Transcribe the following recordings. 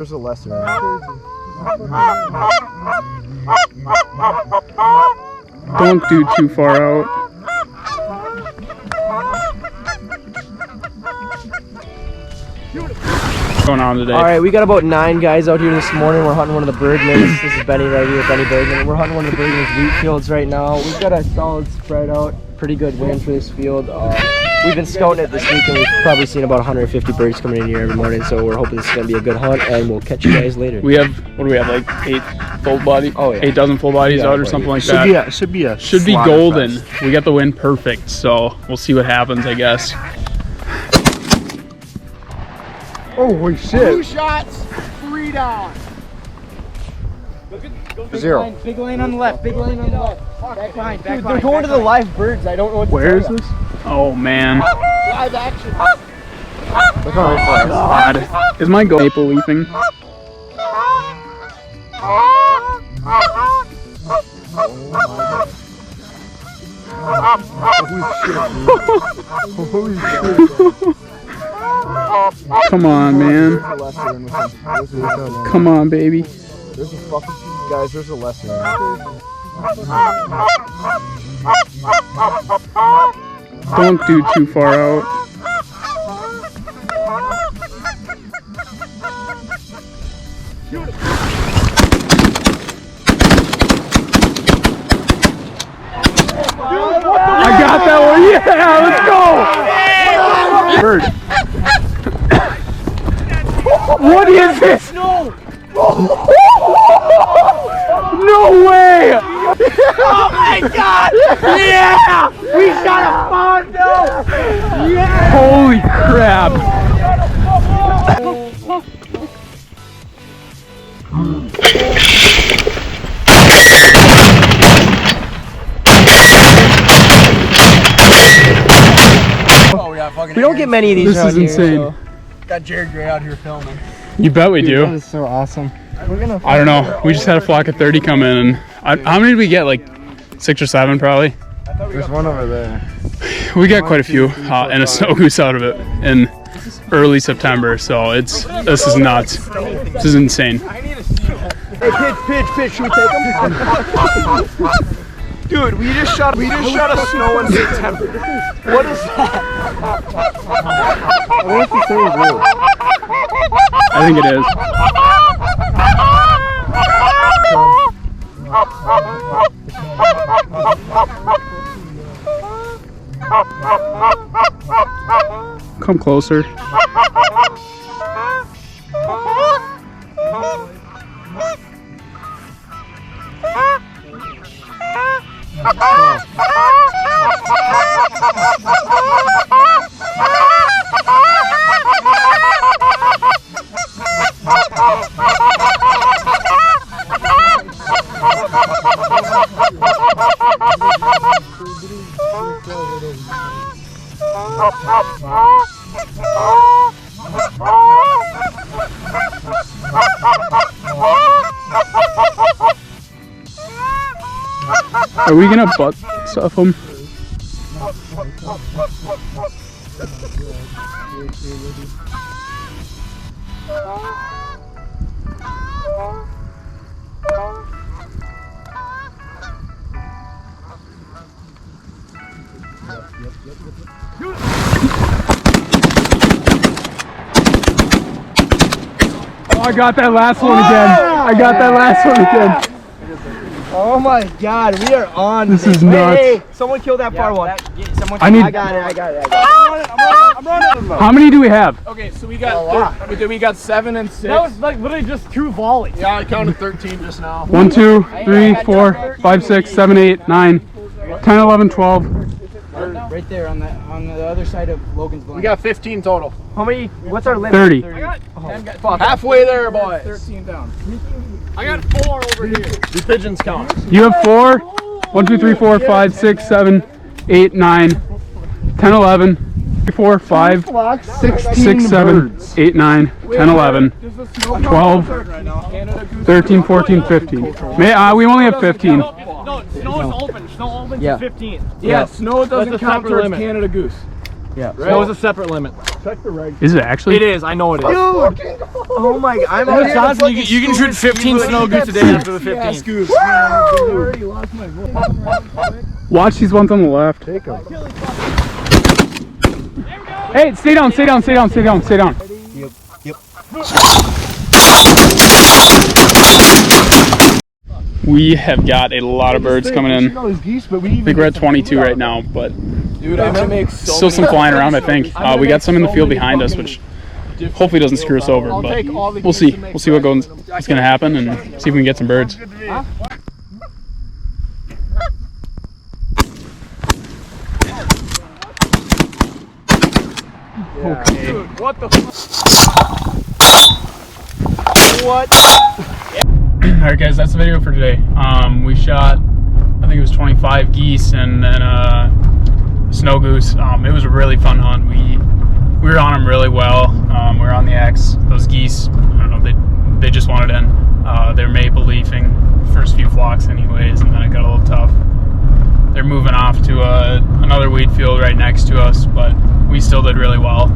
There's a lesson. Don't do too far out. What's going on today? All right, we got about 9 guys out here this morning. We're hunting one of the Bergmans. This is Benny right here, Benny Bergman. We're hunting one of the Bergman's wheat fields right now. We've got a solid spread out. Pretty good wind for this field. We've been scouting it this week and we've probably seen about 150 birds coming in here every morning. So we're hoping this is going to be a good hunt and we'll catch you guys later. We have, what do we have, like 8 full body? Oh, yeah. 8 dozen full bodies out or something like that. Should be golden. fest. We got the wind perfect, so we'll see what happens, I guess. Holy shit. 2 shots, 3 down. Zero. Big lane on the left, big lane on the left. Back behind, back Dude, behind. they're going to the live birds. I don't know what to Where is tell ya. this? Oh man. Live action. Look how right God. Is my goat maple leafing? Holy shit. Come on, man. Come on, baby. There's a fucking guys, there's a lesson. Don't do too far out. I got that one. Yeah, let's go. Bird. What is this? No. No way. Oh my god! Yeah! We shot a Fondo! Yeah! Holy crap. Oh, yeah, fucking We don't get many of these This around is here, insane. so- got Jared Gray out here filming. You bet we That do. is so awesome. We're gonna. I don't know. We just had a flock of 30 come in. And how many did we get? Like 6 or 7 probably? There's one over there. We got quite a few and a snow goose out of it in early September. So this is nuts. This is insane. Hey, pitch, should we take them? Dude, we just shot a snow in September. What is that? I want to say real. I think it is. Come closer. Are we gonna butt stuff them? Oh, I got that last one again. Oh my God, we are on. This is Hey, nuts. hey, someone kill that far one. I got it. I'm running. How many do we have? Okay, so we got 7 and 6. That was like literally just 2 volleys. Yeah, I counted 13 just now. 1, 2, 3, 4, 5, 6, 7, 8, 9, 10, 11, 12. Right there on the other side of Logan's blind. We got 15 total. How many? What's our limit? 30. Halfway there, boys. 13 down. I got 4 over here. The pigeons count. You have 4. 1, 2, 3, 4, 5, 6, 7, 8, 9, 10, 11, 3, 4, 5, 6, 7, 8, 9, 10, 11, 12, 13, 14, 15. We only have 15. No, snow is open. Snow opens Yeah. at 15. Yeah. Snow doesn't That's a count separate towards limit. Canada goose. Yeah. That was a separate limit. Is it actually? It is. I know it is. Dude! Oh my god, I'm Hey, Johnson, you can shoot 15 snow goose a day after the 15. Watch these ones on the left. Take them. Hey, stay down, stay down, stay down, stay down, stay down. Yep. We have got a lot of birds coming in. I Geese, but think we're at 22 right now, but Dude, I'm gonna make so still some flying around, I think. We got some in the field behind us, which hopefully doesn't screw us over, but we'll see. We'll see what is going to happen and see if we can get some birds. Okay. Dude, what the fuck? What? Alright guys, that's the video for today. We shot, I think it was 25 geese and then a snow goose. It was a really fun hunt. We were on them really well. We were on the X. Those geese, I don't know, they just wanted in. They were maple leafing first few flocks anyways, and then it got a little tough. They're moving off to another wheat field right next to us, but we still did really well.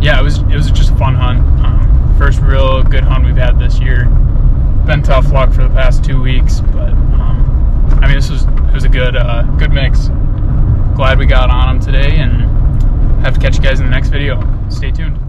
Yeah, it was just a fun hunt. First real good hunt we've had this year. Been tough luck for the past 2 weeks, but I mean, it was a good mix. Glad we got on them today, and have to catch you guys in the next video. Stay tuned.